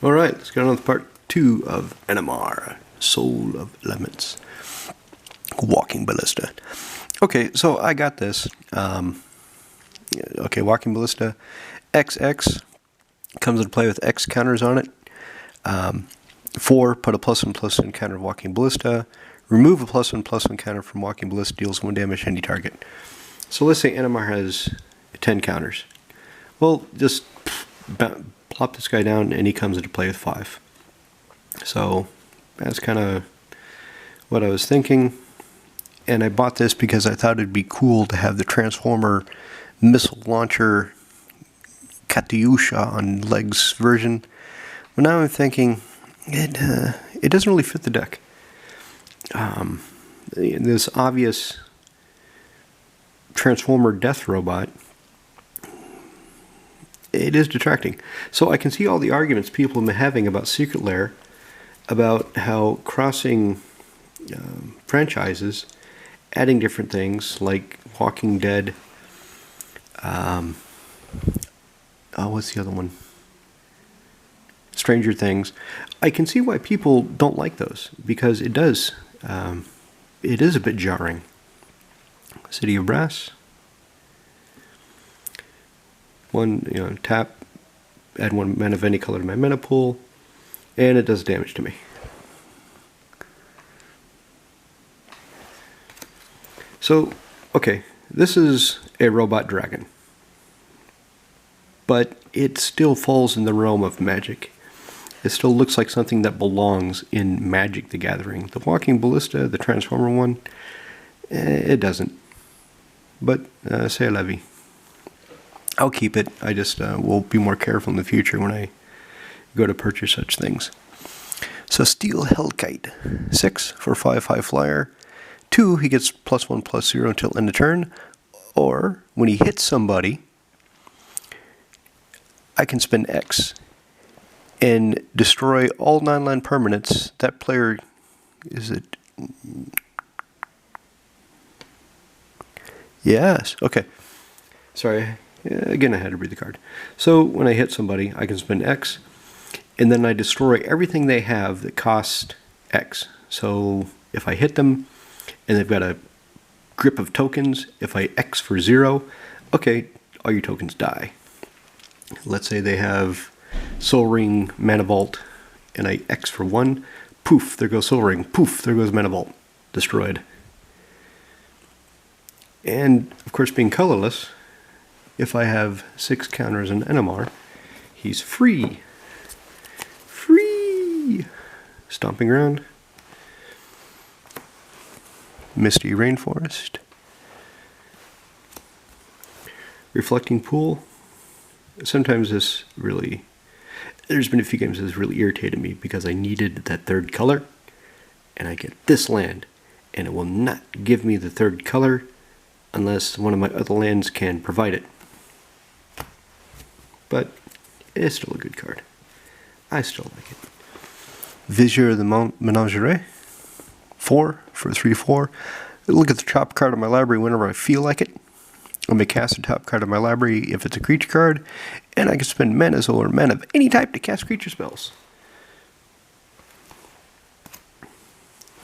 Alright, let's get on with part 2 of Animar, Soul of Elements. Walking Ballista. Okay, so I got this. Walking Ballista. XX comes into play with X counters on it. 4, put a +1/+1 counter of Walking Ballista. Remove a +1/+1 counter from Walking Ballista, deals 1 damage to any target. So let's say Animar has 10 counters. Well, just plop this guy down and he comes into play with 5. So that's kind of what I was thinking. And I bought this because I thought it'd be cool to have the Transformer Missile Launcher Katyusha on legs version. But now I'm thinking it doesn't really fit the deck. This obvious Transformer Death Robot, it is detracting. So I can see all the arguments people have been having about Secret Lair, about how crossing franchises, adding different things like Walking Dead, what's the other one? Stranger Things. I can see why people don't like those, because it is a bit jarring. City of Brass. 1, tap, add 1 mana of any color to my mana pool, and it does damage to me. So, okay, this is a robot dragon, but it still falls in the realm of Magic. It still looks like something that belongs in Magic the Gathering. The Walking Ballista, the Transformer one, it doesn't. But, c'est la vie. I'll keep it. I just will be more careful in the future when I go to purchase such things. So Steel Hellkite, 6 for 5/5 flyer. 2, he gets +1/+0 until end of turn. Or when he hits somebody, I can spend X and destroy all 9-land permanents. That player, is it? Yes. Okay. Sorry. Again, I had to read the card. So when I hit somebody, I can spend X, and then I destroy everything they have that cost X. So if I hit them, and they've got a grip of tokens, if I X for 0, okay, all your tokens die. Let's say they have Soul Ring, Mana Vault, and I X for 1, poof, there goes Soul Ring, poof, there goes Mana Vault, destroyed. And of course, being colorless, if I have 6 counters in Animar, he's free. Free! Stomping Ground. Misty Rainforest. Reflecting Pool. Sometimes this really... There's been a few games that's really irritated me because I needed that 3rd color, and I get this land, and it will not give me the 3rd color unless one of my other lands can provide it. But it's still a good card. I still like it. Vizier of the Menagerie. 4 for 3/4. Look at the top card of my library whenever I feel like it. I may cast the top card of my library if it's a creature card, and I can spend manas or mana of any type to cast creature spells.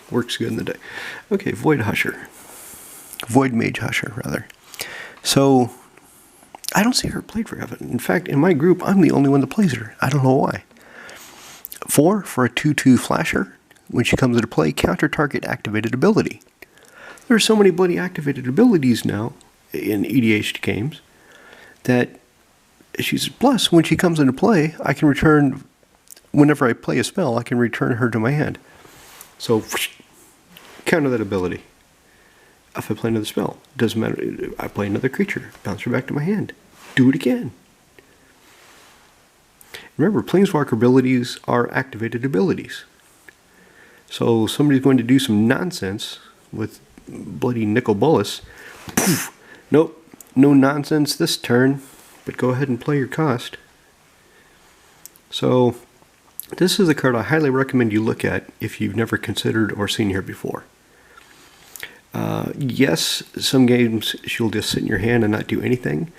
Works good in the day. Okay, Void Husher. Void Mage Husher, rather. So, I don't see her played very often. In fact, in my group, I'm the only one that plays her. I don't know why. 4 for a 2/2 flasher. When she comes into play, counter target activated ability. There are so many bloody activated abilities now in EDH games that she's plus when she comes into play, I can return, whenever I play a spell, I can return her to my hand. So, counter that ability. If I play another spell, doesn't matter. I play another creature, bounce her back to my hand. Do it again. Remember, Planeswalker abilities are activated abilities. So somebody's going to do some nonsense with bloody Nicol Bolas. Poof! Nope, no nonsense this turn, but go ahead and play your cost. So this is a card I highly recommend you look at if you've never considered or seen her before. Yes, some games she'll just sit in your hand and not do anything,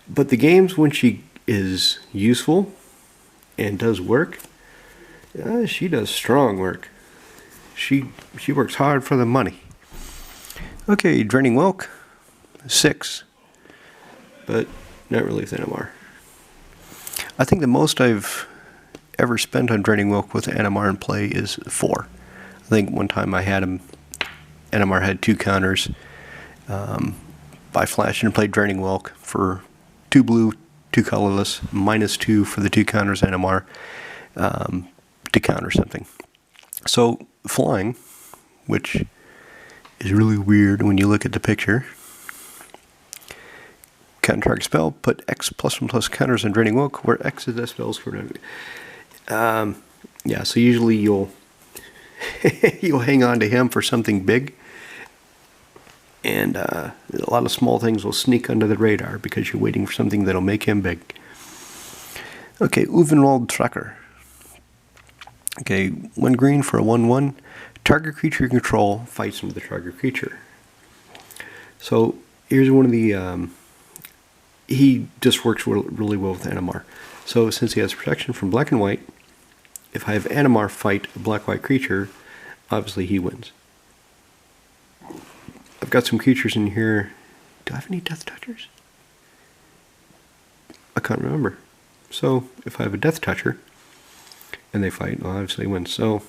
but the games when she is useful and does work, She does strong work. She works hard for the money. Okay, Draining Whelk, 6, but not really with Animar. I think the most I've ever spent on Draining Whelk with Animar in play is 4. I think one time I had him, Animar had 2 counters. I flashed and played Draining Whelk for 2 blue, 2 colorless, -2 for the 2 counters Animar to counter something. So flying, which is really weird when you look at the picture. Counter target spell, put X +1/+ counters on Draining Whelk, where X is the spell's for yeah, so usually you'll you'll hang on to him for something big, and a lot of small things will sneak under the radar because you're waiting for something that'll make him big. Okay, Uvenwald Tracker. Okay, 1 green for a 1/1. Target creature you control fights with the target creature. So here's one of the he just works really well with Animar. So since he has protection from black and white, if I have Animar fight a black-white creature, obviously he wins. I've got some creatures in here. Do I have any Death Touchers? I can't remember. So if I have a Death Toucher and they fight, well, obviously he wins. So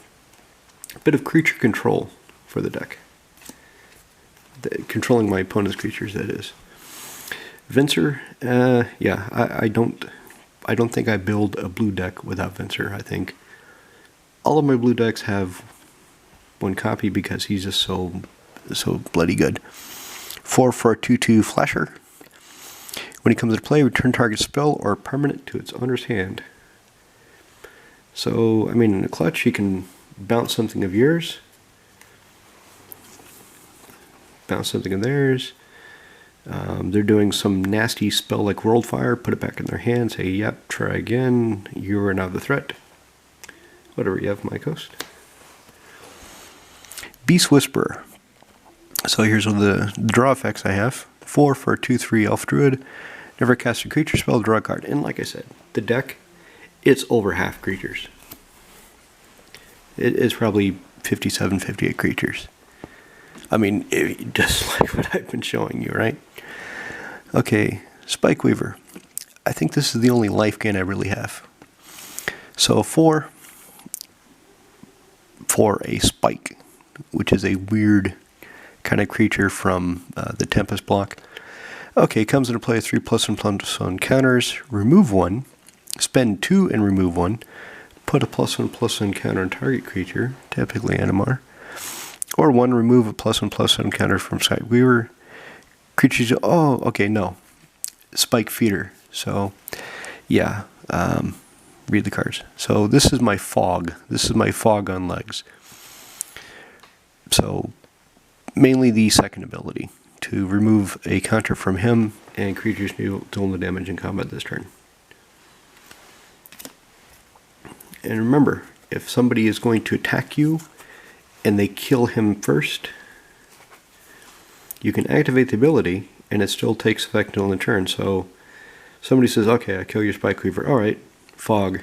a bit of creature control for the deck. Controlling my opponent's creatures, that is. Venser, yeah, I don't think I build a blue deck without Venser. I think all of my blue decks have 1 copy because he's just so bloody good. 4 for a 2/2 flasher. When he comes into play, return target spell or permanent to its owner's hand. So, I mean, in a clutch, you can bounce something of yours, bounce something of theirs. They're doing some nasty spell like World Fire, put it back in their hand, say, yep, try again, you are now the threat. Whatever you have, my coast. Beast Whisperer. So here's all the draw effects I have. 4 for a 2/3 Elf Druid. Never cast a creature spell, draw a card. And like I said, the deck, it's over half creatures. It's probably 57, 58 creatures. I mean, just like what I've been showing you, right? Okay, Spike Weaver. I think this is the only life gain I really have. So 4 for a Spike, which is a weird kind of creature from the Tempest block. Okay, comes into play 3+1/+1 counters, remove 1, spend 2 and remove 1, put a +1/+1 counter on target creature, typically Animar, or 1, remove a +1/+1 counter from Spike Weaver. Creatures, oh, okay, no. Spike Feeder. So, yeah, read the cards. So this is my fog. This is my fog on legs. So, mainly the second ability, to remove a counter from him, and creatures deal no damage in combat this turn. And remember, if somebody is going to attack you, and they kill him first, you can activate the ability, and it still takes effect on the turn. So somebody says, okay, I kill your Spike Weaver. Alright, fog.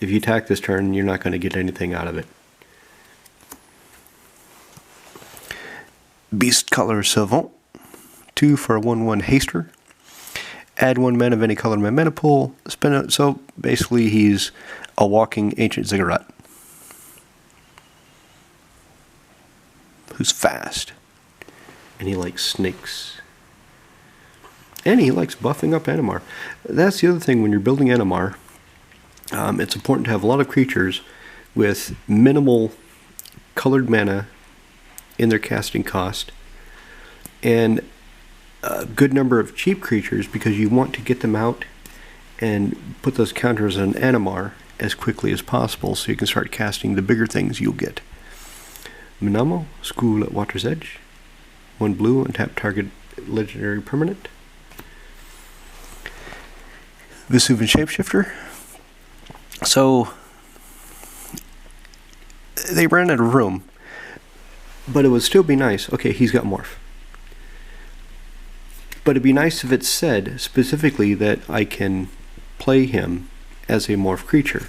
If you attack this turn, you're not going to get anything out of it. Beastcaller Savant. 2 for a 1/1 haster. Add 1 mana of any color to my mana pool. Spend it. So basically he's a walking ancient ziggurat who's fast, and he likes snakes, and he likes buffing up Animar. That's the other thing when you're building Animar. It's important to have a lot of creatures with minimal colored mana in their casting cost, and a good number of cheap creatures, because you want to get them out and put those counters on Animar as quickly as possible so you can start casting the bigger things you'll get. Minamo, School at Water's Edge. 1 blue and tap target legendary permanent. Vesuvian Shapeshifter. So they ran out of room, but it would still be nice. Okay, he's got Morph. But it'd be nice if it said specifically that I can play him as a Morph creature.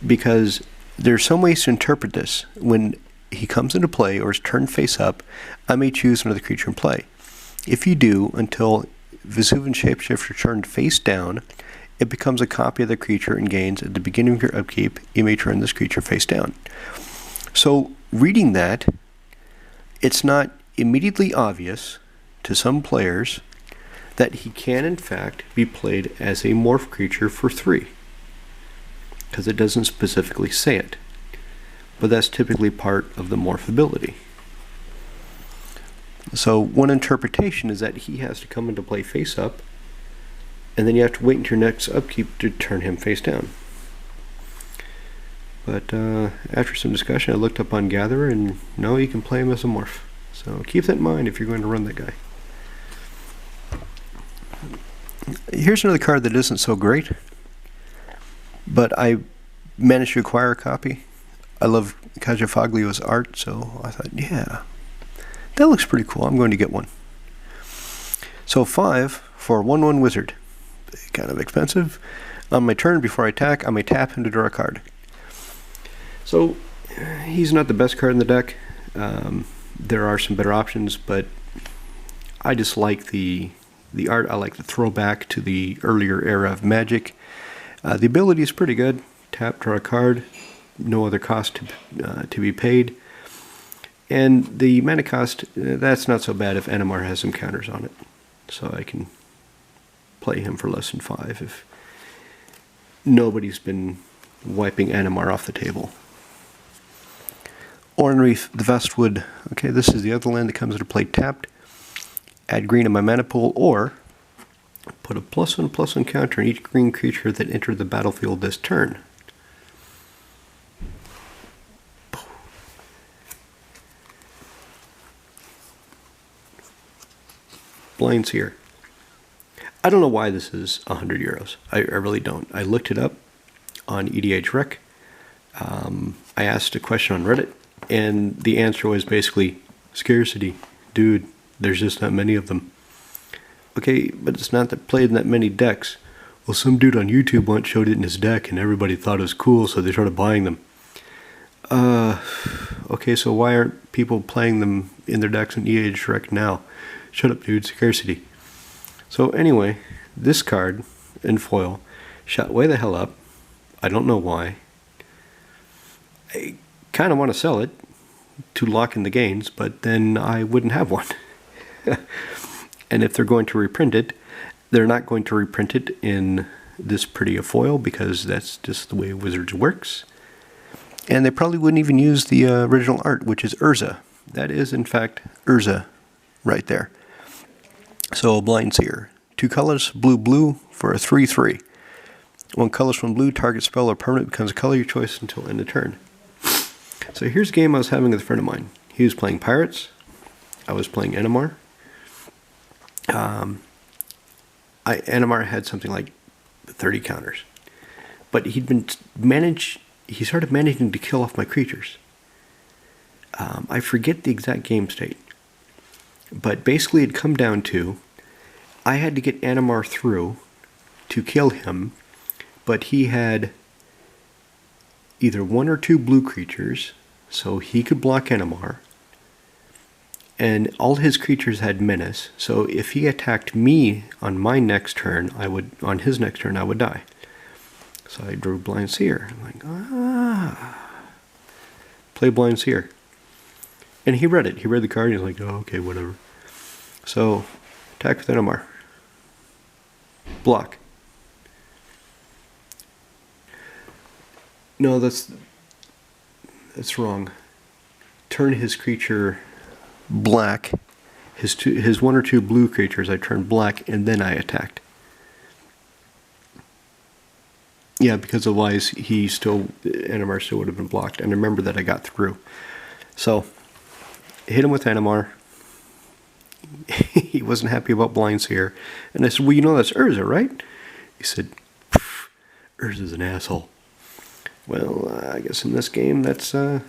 because there's some ways to interpret this. When he comes into play or is turned face up, I may choose another creature in play. If you do, until Vesuvian Shapeshifter turned face down, it becomes a copy of the creature and gains at the beginning of your upkeep. You may turn this creature face down. So reading that, it's not immediately obvious to some players that he can in fact be played as a morph creature for 3, because it doesn't specifically say it, but that's typically part of the morph ability. So one interpretation is that he has to come into play face up, and then you have to wait until your next upkeep to turn him face down. But after some discussion, I looked up on Gatherer, and no, you can play him as a morph. So keep that in mind if you're going to run that guy. Here's another card that isn't so great, but I managed to acquire a copy. I love Cajafoglio's art, so I thought, yeah, that looks pretty cool. I'm going to get one. So 5 for 1/1 wizard. Kind of expensive. On my turn, before I attack, I may tap him to draw a card. So he's not the best card in the deck. There are some better options, but I just like the art. I like the throwback to the earlier era of Magic. The ability is pretty good. Tap, draw a card. No other cost to be paid. And the mana cost, that's not so bad if Animar has some counters on it. So I can play him for less than 5 if nobody's been wiping Animar off the table. Oranreef, the Vestwood. Okay, this is the other land that comes into play tapped. Add green in my mana pool, or put a +1/+1 counter on each green creature that entered the battlefield this turn. Blind Seer. I don't know why this is €100. I really don't. I looked it up on EDH Rec. I asked a question on Reddit, and the answer was basically scarcity. Dude, there's just not many of them. Okay, but it's not that played in that many decks. Well, some dude on YouTube once showed it in his deck, and everybody thought it was cool, so they started buying them. Okay, so why aren't people playing them in their decks in EDH Rec now? Shut up, dude. Scarcity. So anyway, this card in foil shot way the hell up. I don't know why. I kind of want to sell it to lock in the gains, but then I wouldn't have one. And if they're going to reprint it, they're not going to reprint it in this pretty a foil, because that's just the way Wizards works. And they probably wouldn't even use the original art, which is Urza. That is, in fact, Urza right there. So, Blind Seer. 2 colors, blue, for a 3/3. 1 colors from blue, target spell or permanent becomes a color of your choice until end of turn. So here's a game I was having with a friend of mine. He was playing Pirates. I was playing Animar. Animar had something like 30 counters. But he started managing to kill off my creatures. I forget the exact game state. But basically it'd come down to, I had to get Animar through to kill him, but he had either 1 or 2 blue creatures, so he could block Animar, and all his creatures had menace, so if he attacked me on my next turn, on his next turn I would die. So I drew Blind Seer. I'm like, play Blind Seer. And he read it. He read the card, and he's like, oh, okay, whatever. So, attack with Animar. Block. No, that's wrong. Turn his creature black. His 1 or 2 blue creatures I turned black, and then I attacked. Yeah, because otherwise Animar still would have been blocked. And remember that I got through. So, hit him with Animar. He wasn't happy about Blind Seer. And I said, well, you know that's Urza, right? He said, Urza's an asshole. Well, I guess in this game, that's how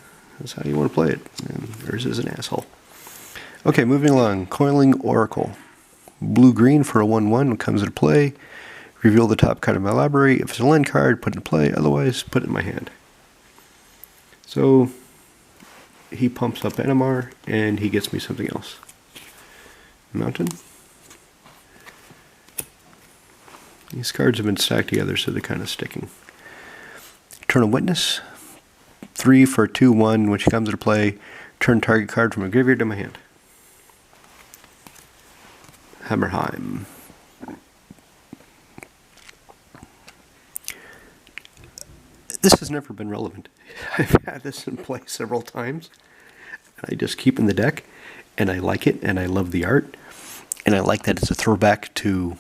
you want to play it. And Urza's an asshole. Okay, moving along. Coiling Oracle. Blue-green for a 1/1 comes into play. Reveal the top card of my library. If it's a land card, put it in play. Otherwise, put it in my hand. So he pumps up Animar, and he gets me something else. Mountain. These cards have been stacked together, so they're kind of sticking. Turn of Witness. 3 for 2/1. When she comes into play, turn target card from a graveyard to my hand. Hammerheim. This has never been relevant. I've had this in play several times. I just keep in the deck, and I like it, and I love the art, and I like that it's a throwback to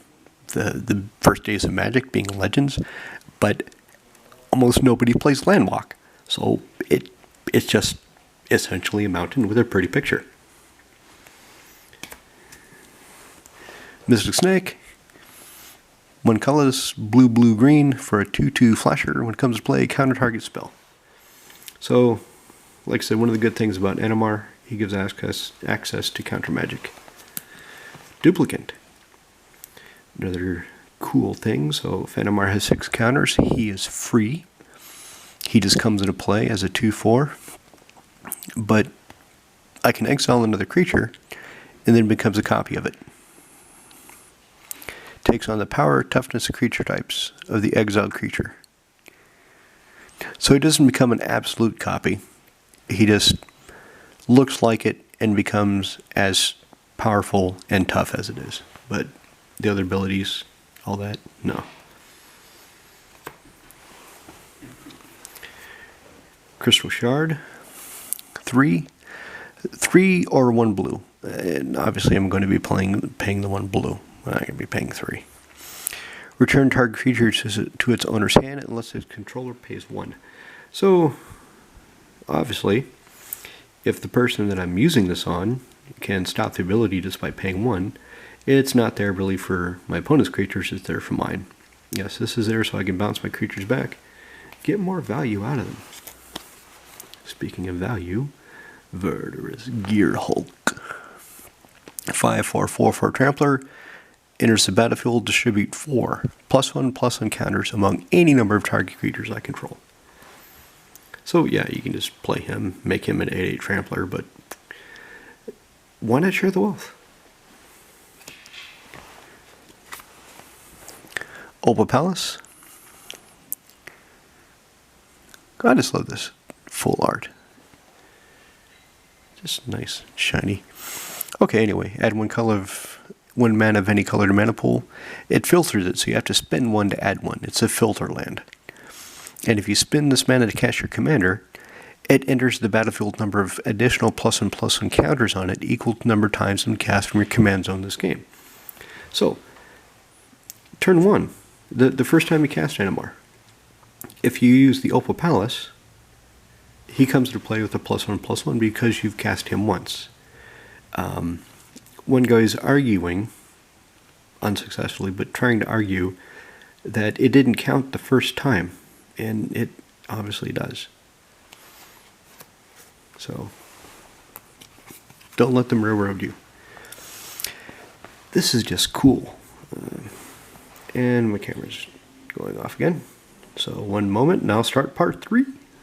the first days of Magic, being Legends, but almost nobody plays Landwalk, so it's just essentially a mountain with a pretty picture. Mystic Snake. 1 colorless, blue, blue, green for a 2/2 flasher. When it comes to play, counter target spell. So, like I said, one of the good things about Animar, he gives access to counter magic. Duplicant. Another cool thing. So if Animar has 6 counters, he is free. He just comes into play as a 2/4. But I can exile another creature, and then becomes a copy of it. Takes on the power, toughness, and creature types of the exiled creature. So he doesn't become an absolute copy. He just looks like it and becomes as powerful and tough as it is. But the other abilities, all that, no. Crystal Shard. 3 or 1 blue. And obviously I'm going to be paying the 1 blue. I'm going to be paying 3. Return target creature to its owner's hand unless its controller pays 1. So, obviously, if the person that I'm using this on can stop the ability just by paying 1, it's not there really for my opponent's creatures, it's there for mine. Yes, this is there so I can bounce my creatures back, get more value out of them. Speaking of value, Verdurous Gear Hulk. 5/4/4/4 Trampler. Enters the battlefield, distribute 4 +1/+1 counters among any number of target creatures I control. So yeah, you can just play him, make him an 8/8 Trampler, but why not share the wealth? Opal Palace. I just love this full art. Just nice, shiny. Okay, anyway, add 1 mana of any color to mana pool. It filters it, so you have to spend 1 to add 1. It's a filter land. And if you spend this mana to cast your commander, it enters the battlefield number of additional +1/+1 counters on it equal to number of times when cast from your command zone this game. So, turn 1, the first time you cast Animar, if you use the Opal Palace, he comes to play with a +1/+1 because you've cast him once. One guy's arguing, unsuccessfully, but trying to argue that it didn't count the first time, and it obviously does. So, don't let them railroad you. This is just cool. And my camera's going off again. So 1 moment, and I'll start part 3.